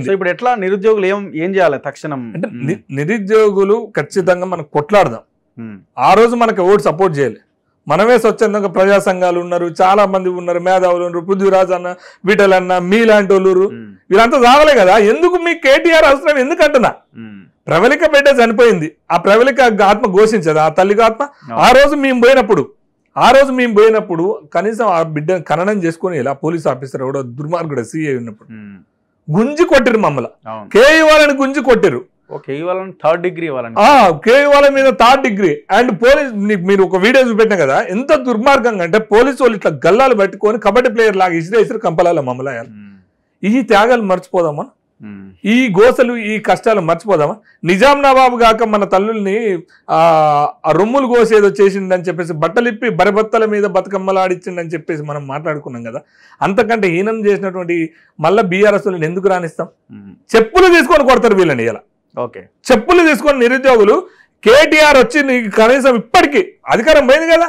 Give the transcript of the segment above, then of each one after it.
So ఇప్పుడు ఎట్లా నిరుద్యోగులు ఏం చేయాలి తక్షణం? అంటే నిరుద్యోగులు ఖచ్చితంగా మనం కొట్లాడదాం. ఆ రోజు మనకి ఓటు సపోర్ట్ చేయాలి. మనమే స్వచ్ఛందంగా ప్రజా సంఘాలు ఉన్నారు, చాలా మంది ఉన్నారు, మేధావులు ఉన్నారు, పృథ్వీరాజ్ అన్న, విఠల్ అన్న, మీలాంటి వాళ్ళు వీళ్ళంతా సాగలే కదా. ఎందుకు మీ కేటీఆర్ అవసరం ఎందుకంటున్నా? ప్రవళిక బిడ్డ చనిపోయింది, ఆ ప్రవళిక ఆత్మ ఘోషించదు, ఆ తల్లికి ఆత్మ. ఆ రోజు మేము పోయినప్పుడు కనీసం ఆ బిడ్డను ఖననం చేసుకుని ఇలా పోలీస్ ఆఫీసర్ ఎవడో దుర్మార్గుడు సిఐ ఉన్నప్పుడు గుంజి కొట్టిరు మమ్మల్ని. కేఈ వాళ్ళని గుంజి కొట్టిరు. థర్డ్ డిగ్రీ కేఈ వాళ్ళ మీద 3rd డిగ్రీ. అండ్ పోలీస్ మీరు ఒక వీడియో చూపెట్టిన కదా, ఎంత దుర్మార్గంగా అంటే పోలీసు వాళ్ళు ఇట్లా గల్లాలు పట్టుకొని కబడ్డీ ప్లేయర్ లాగా ఇసిరేసిరు కంపలాల మమ్మల్ని. ఈ త్యాగాలు మర్చిపోదామా? ఈ గోసలు ఈ కష్టాలు మర్చిపోదామా? నిజాం నవాబు కాక మన తల్లుల్ని ఆ రొమ్ములు కోసేదో చేసిండని చెప్పేసి బట్టలిప్పి బరబత్తల మీద బతుకమ్మలాడిచ్చిండని చెప్పేసి మనం మాట్లాడుకున్నాం కదా. అంతకంటే హీనం చేసినటువంటి మళ్ళీ బీఆర్ఎస్ వాళ్ళని ఎందుకు రాణిస్తాం? చెప్పులు తీసుకొని కొడతారు వీళ్ళని. ఇలా చెప్పులు తీసుకొని నిరుద్యోగులు కేటీఆర్ వచ్చి నీకు కనీసం ఇప్పటికీ అధికారం పోయింది కదా,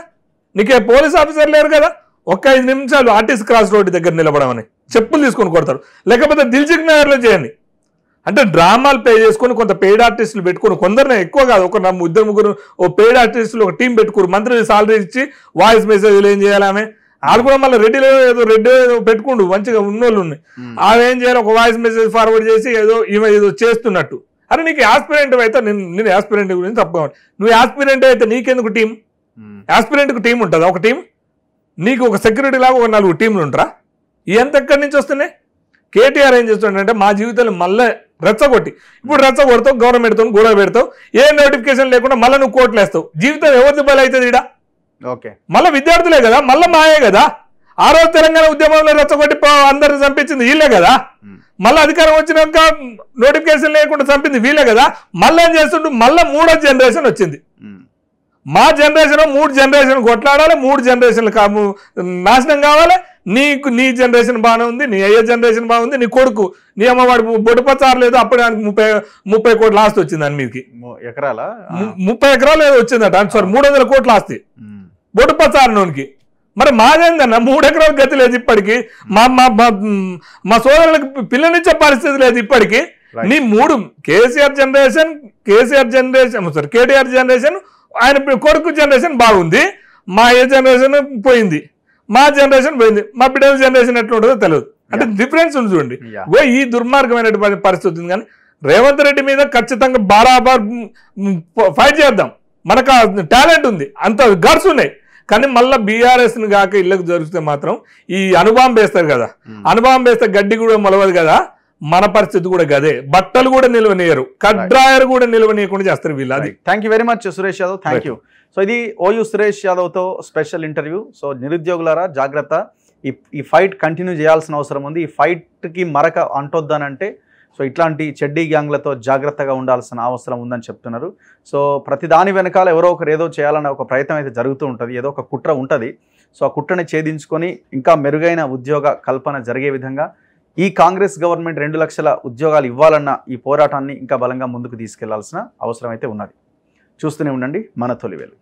నీకే పోలీస్ ఆఫీసర్ లేరు కదా, ఒక్క 5 నిమిషాలు ఆర్టీసీ క్రాస్ రోడ్డు దగ్గర నిలబడమని చెప్పులు తీసుకొని కొడతారు. లేకపోతే దిల్సుఖ్ నగర్లో చేయండి. అంటే డ్రామాలు పే చేసుకొని కొంత పెయిడ్ ఆర్టిస్టులు పెట్టుకుని, కొందరినే ఎక్కువ కాదు, ఒక 2-3 ఓ పెయిడ్ ఆర్టిస్టులు ఒక టీం పెట్టుకుని మంత్రి సాలరీ ఇచ్చి వాయిస్ మెసేజ్లు ఏం చేయాలి ఆమె. వాళ్ళు కూడా మళ్ళీ రెడ్డిలో ఏదో పెట్టుకుండు మంచిగా ఉన్నోళ్ళు ఉన్నాయి. ఆమె ఏం చేయాలి, ఒక వాయిస్ మెసేజ్ ఫార్వర్డ్ చేసి ఏదో చేస్తున్నట్టు. అరే నీకు యాస్పిరెంట్ అయితే నేను యాస్పిరెంట్ గురించి తప్పగా, నువ్వు యాస్పిరెంట్ అయితే నీకెందుకు టీం? యాస్పిరెంట్కి టీం ఉంటుందా? ఒక టీం నీకు ఒక సెక్యూరిటీ లాగా ఒక 4 టీంలు ఉంటారా? ఎంత ఎక్కడి నుంచి వస్తున్నాయి? కేటీఆర్ ఏం చేస్తుండే, మా జీవితాలు మళ్ళీ రెచ్చగొట్టి, ఇప్పుడు రెచ్చగొడతావు, గవర్నమెంట్తో గొడవ పెడతావు, ఏ నోటిఫికేషన్ లేకుండా మళ్ళీ నువ్వు కోట్లు వేస్తావు. జీవితం ఎవరిది బలి అవుతుంది ఈడ? మళ్ళీ విద్యార్థులే కదా, మళ్ళీ మాయే కదా. ఆ రోజు తెలంగాణ ఉద్యమంలో రెచ్చగొట్టి అందరిని చంపించింది వీళ్ళే కదా. మళ్ళీ అధికారం వచ్చినాక నోటిఫికేషన్ లేకుండా చంపింది వీళ్ళే కదా. మళ్ళీ ఏం చేస్తుండ్రు, మళ్ళీ 3వ జనరేషన్ వచ్చింది. మా జనరేషన్ 3 జనరేషన్ కొట్లాడాలి, 3 జనరేషన్లు నాశనం కావాలి. నీ జనరేషన్ బాగానే ఉంది, నీ అయ్యే జనరేషన్ బాగుంది, నీ కొడుకు నీ అమ్మవాడు బొడ్డుపచ్చారు లేదు, అప్పుడు 30 కోట్ల ఆస్తి వచ్చింది అని మీదకి. 30 ఎకరాలు ఏదో వచ్చిందట, సారీ 300 కోట్ల ఆస్తి బొడ్డుపచ్చారుకి. మరి మాదేందన్న 3 ఎకరాల గతి లేదు ఇప్పటికీ. మా సోదరులకు పిల్లనిచ్చే పరిస్థితి లేదు ఇప్పటికీ. నీ 3 కేటీఆర్ జనరేషన్ ఆయన కొడుకు జనరేషన్ బాగుంది, మా ఏ జనరేషన్ పోయింది, మా జనరేషన్ పోయింది, మా బిడ్డల జనరేషన్ ఎట్లా ఉంటుందో తెలియదు. అంటే డిఫరెన్స్ ఉంది చూడండి. ఈ దుర్మార్గమైనటువంటి పరిస్థితి ఉంది. కానీ రేవంత్ రెడ్డి మీద ఖచ్చితంగా బరాబర్ ఫైట్ చేద్దాం. మనకు టాలెంట్ ఉంది, అంత గర్స్ ఉన్నాయి. కానీ మళ్ళీ బీఆర్ఎస్ని కాక ఇళ్ళకు జరిగితే మాత్రం ఈ అనుబాంబు వేస్తారు కదా, అనుబాంబు వేస్తే గడ్డి కూడా మొలవదు కదా. మన పరిస్థితి కూడా గదే. బట్టలు కూడా నిల్వనీయరు, కడ్రాయర్ కూడా నిల్వనీయకుండా చేస్తారు వీళ్ళు. అది thank you very much Suresh Yadav, thank you. So ఇది ఓయూ సురేష్ యాదవ్తో స్పెషల్ ఇంటర్వ్యూ. సో నిరుద్యోగులారా జాగ్రత్త, ఈ ఫైట్ కంటిన్యూ చేయాల్సిన అవసరం ఉంది. ఈ ఫైట్కి మరక అంటొద్దనంటే సో ఇట్లాంటి చెడ్డీ గ్యాంగ్లతో జాగ్రత్తగా ఉండాల్సిన అవసరం ఉందని చెప్తున్నారు. సో ప్రతి దాని వెనకాల ఎవరో ఒకరు ఏదో చేయాలన్న ఒక ప్రయత్నం అయితే జరుగుతూ ఉంటుంది, ఏదో ఒక కుట్ర ఉంటుంది. సో ఆ కుట్రని ఛేదించుకొని ఇంకా మెరుగైన ఉద్యోగ కల్పన జరిగే విధంగా ఈ కాంగ్రెస్ గవర్నమెంట్ 2 లక్షల ఉద్యోగాలు ఇవ్వాలన్న ఈ పోరాటాన్ని ఇంకా బలంగా ముందుకు తీసుకెళ్లాల్సిన అవసరం అయితే ఉన్నది. చూస్తూనే ఉండండి మన తొలివేలు.